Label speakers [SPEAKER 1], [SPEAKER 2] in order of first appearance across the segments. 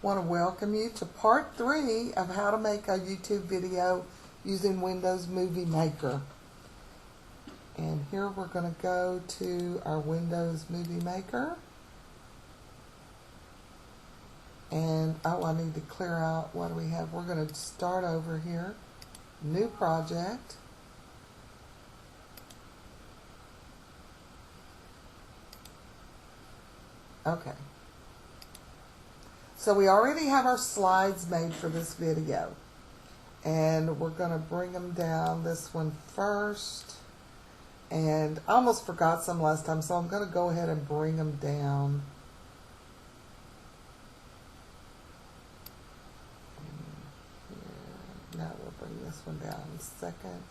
[SPEAKER 1] want to welcome you to part 3 of how to make a YouTube video using Windows Movie Maker. And here we're going to go to our Windows Movie Maker. And I need to clear out, what do we have? We're going to start over here. New project. Okay. So we already have our slides made for this video. And we're going to bring them down, this one first. And I almost forgot some last time, so I'm going to go ahead and bring them down. Now we'll bring this one down in a second.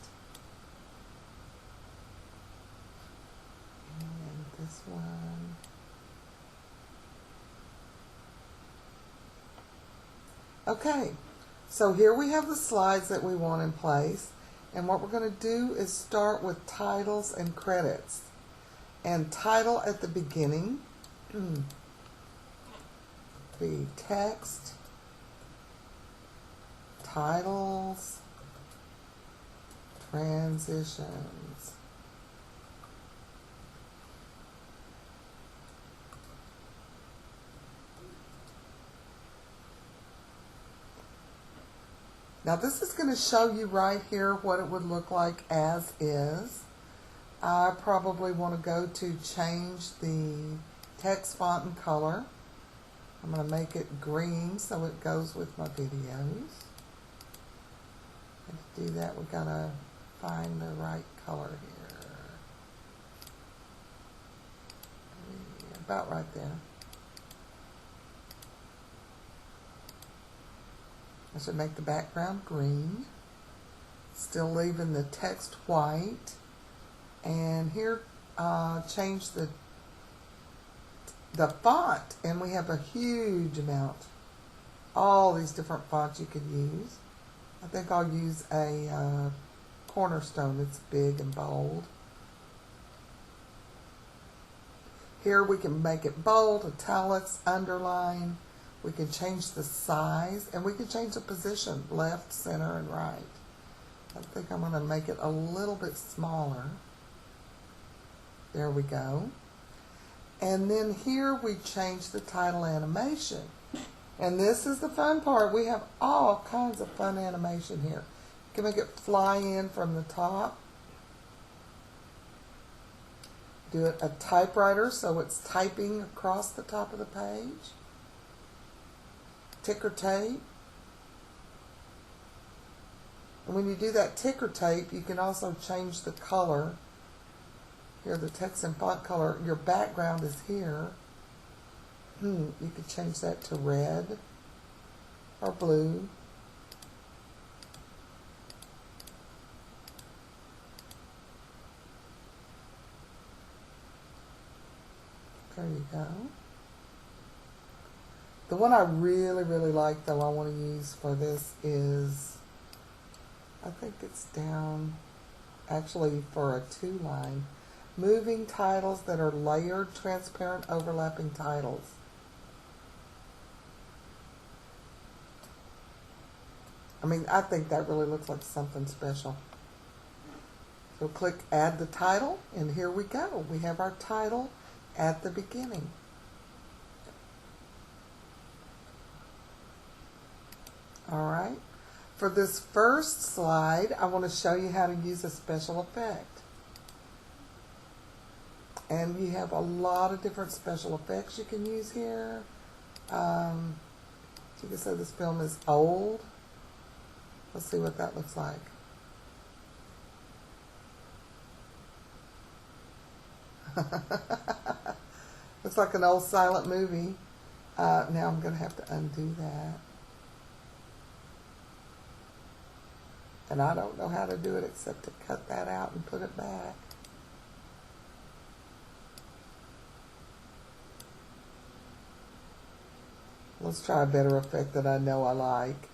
[SPEAKER 1] And this one. Okay, so here we have the slides that we want in place. And what we're going to do is start with titles and credits. And title at the beginning. The text. Titles. Transitions. Now this is going to show you right here what it would look like as is. I probably want to go to change the text font and color. I'm going to make it green so it goes with my videos. And to do that, we've got to find the right color here. About right there. I should make the background green, still leaving the text white, and here change the font, and we have a huge amount, all these different fonts you could use. I think I'll use a Cornerstone that's big and bold. Here we can make it bold, italics, underline. We can change the size, and we can change the position, left, center, and right. I think I'm going to make it a little bit smaller. There we go. And then here we change the title animation. And this is the fun part. We have all kinds of fun animation here. You can make it fly in from the top. Do it a typewriter so it's typing across the top of the page. Ticker tape. And when you do that ticker tape, you can also change the color. Here, the text and font color. Your background is here. You could change that to red or blue. There you go. The one I really, really like, though, I want to use for this is, I think it's down, actually for a 2-line. Moving titles that are layered, transparent, overlapping titles. I mean, I think that really looks like something special. So click Add the Title, and here we go. We have our title at the beginning. Alright, for this first slide, I want to show you how to use a special effect. And you have a lot of different special effects you can use here. You can say this film is old. Let's see what that looks like. Looks like an old silent movie. Now I'm going to have to undo that. And I don't know how to do it except to cut that out and put it back. Let's try a better effect that I know I like.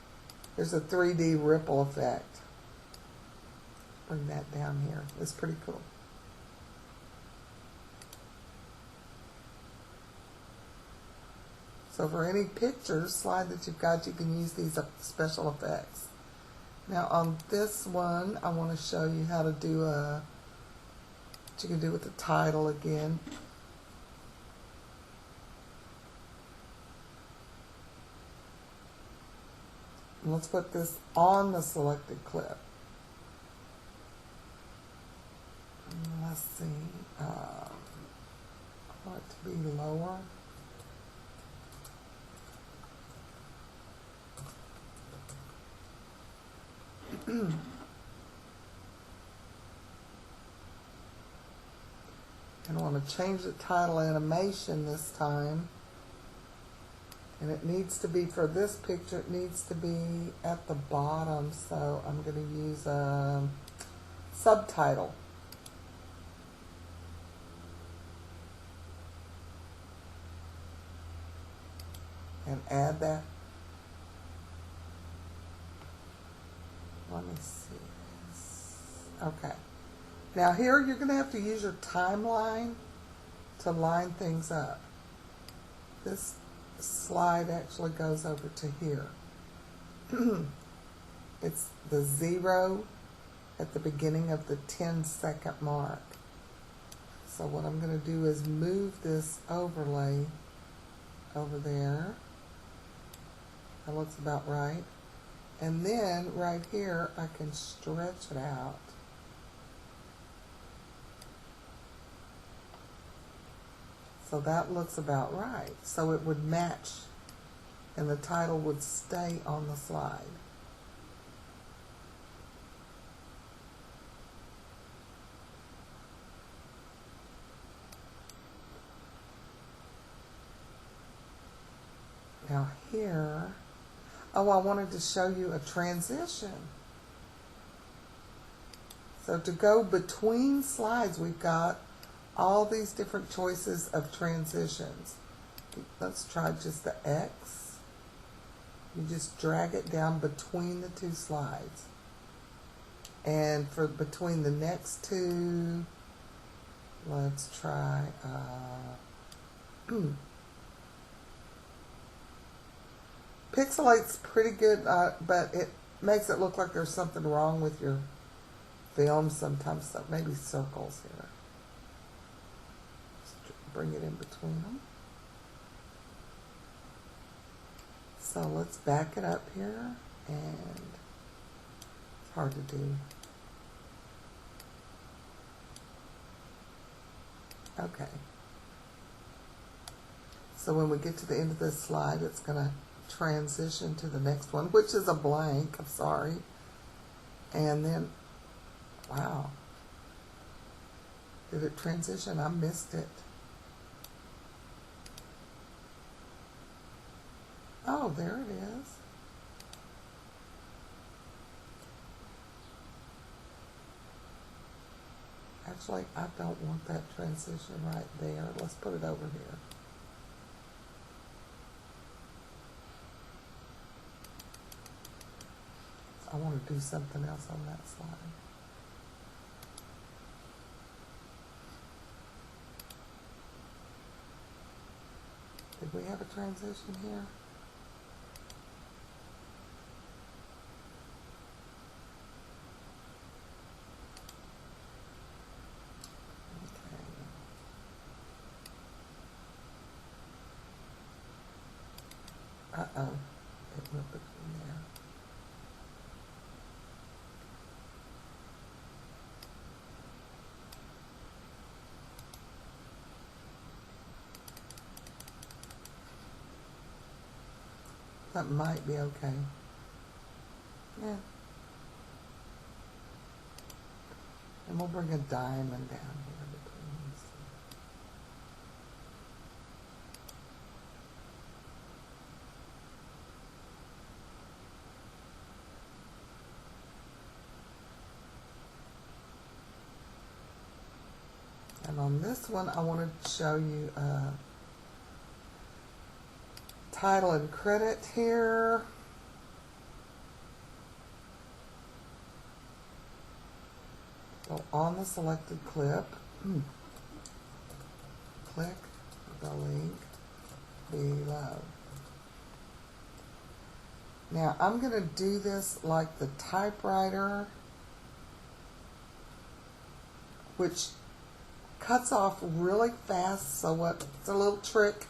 [SPEAKER 1] There's a 3D ripple effect. Bring that down here. It's pretty cool. So for any pictures slide that you've got, you can use these special effects. Now on this one, I want to show you how to do what you can do with the title again. And let's put this on the selected clip. And let's see, I want it to be lower. And I want to change the title animation this time. And it needs to be, for this picture, it needs to be at the bottom. So I'm going to use a subtitle. And add that. Let me see this. Okay. Now here you're going to have to use your timeline to line things up. This slide actually goes over to here. It's the 0 at the beginning of the 10-second mark. So what I'm going to do is move this overlay over there. That looks about right. And then right here, I can stretch it out. So that looks about right. So it would match, and the title would stay on the slide. Now here, oh, I wanted to show you a transition. So to go between slides, we've got all these different choices of transitions. Let's try just the X. You just drag it down between the two slides. And for between the next two, let's try Pixelate's pretty good, but it makes it look like there's something wrong with your film sometimes, so maybe circles here. Bring it in between them. So let's back it up here, and it's hard to do. Okay. So when we get to the end of this slide, it's going to transition to the next one, which is a blank, I'm sorry. And then, wow. Did it transition? I missed it. Oh, there it is. Actually, I don't want that transition right there. Let's put it over here. I want to do something else on that slide. Did we have a transition here? Uh-oh, it went between there. That might be okay. Yeah. And we'll bring a diamond down here between these two. And on this one, I wanted to show you title and credit here. Go on the selected clip. Click the link below. Now I'm going to do this like the typewriter, which cuts off really fast. So it's a little trick.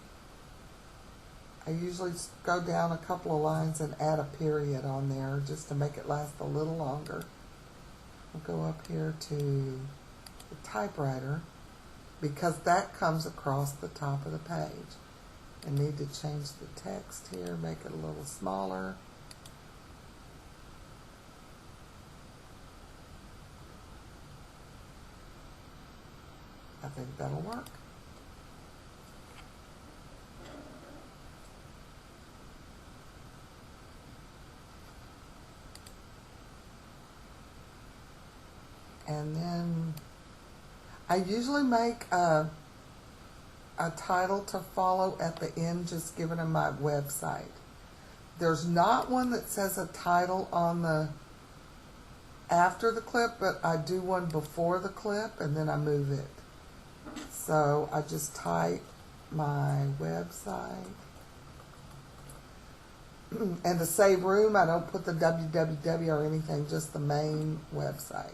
[SPEAKER 1] I usually go down a couple of lines and add a period on there just to make it last a little longer. I'll go up here to the typewriter because that comes across the top of the page. I need to change the text here, make it a little smaller. I think that'll work. And then I usually make a title to follow at the end, just giving them my website. There's not one that says a title on the after the clip, but I do one before the clip and then I move it. So I just type my website. And to save room, I don't put the www or anything, just the main website.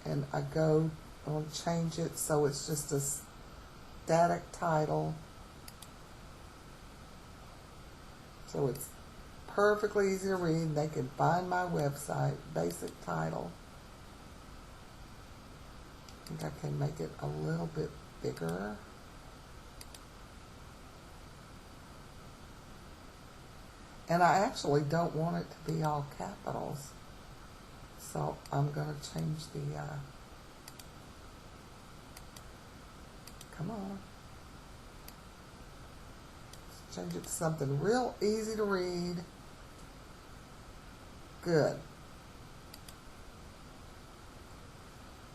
[SPEAKER 1] And I I'll change it so it's just a static title. So it's perfectly easy to read. They can find my website, basic title. I think I can make it a little bit bigger. And I actually don't want it to be all capitals. So I'm going to change the, come on. Let's change it to something real easy to read. Good.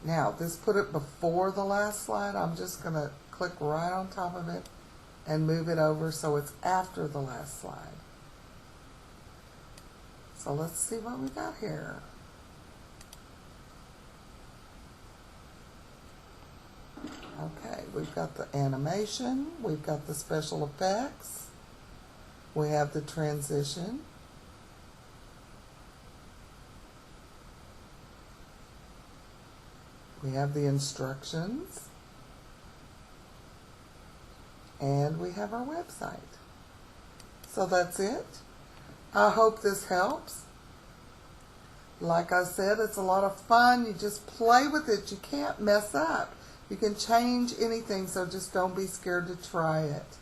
[SPEAKER 1] Now, this put it before the last slide. I'm just going to click right on top of it and move it over so it's after the last slide. So let's see what we got here. Okay, we've got the animation, we've got the special effects, we have the transition, we have the instructions, and we have our website. So that's it. I hope this helps. Like I said, it's a lot of fun. You just play with it. You can't mess up. You can change anything, so just don't be scared to try it.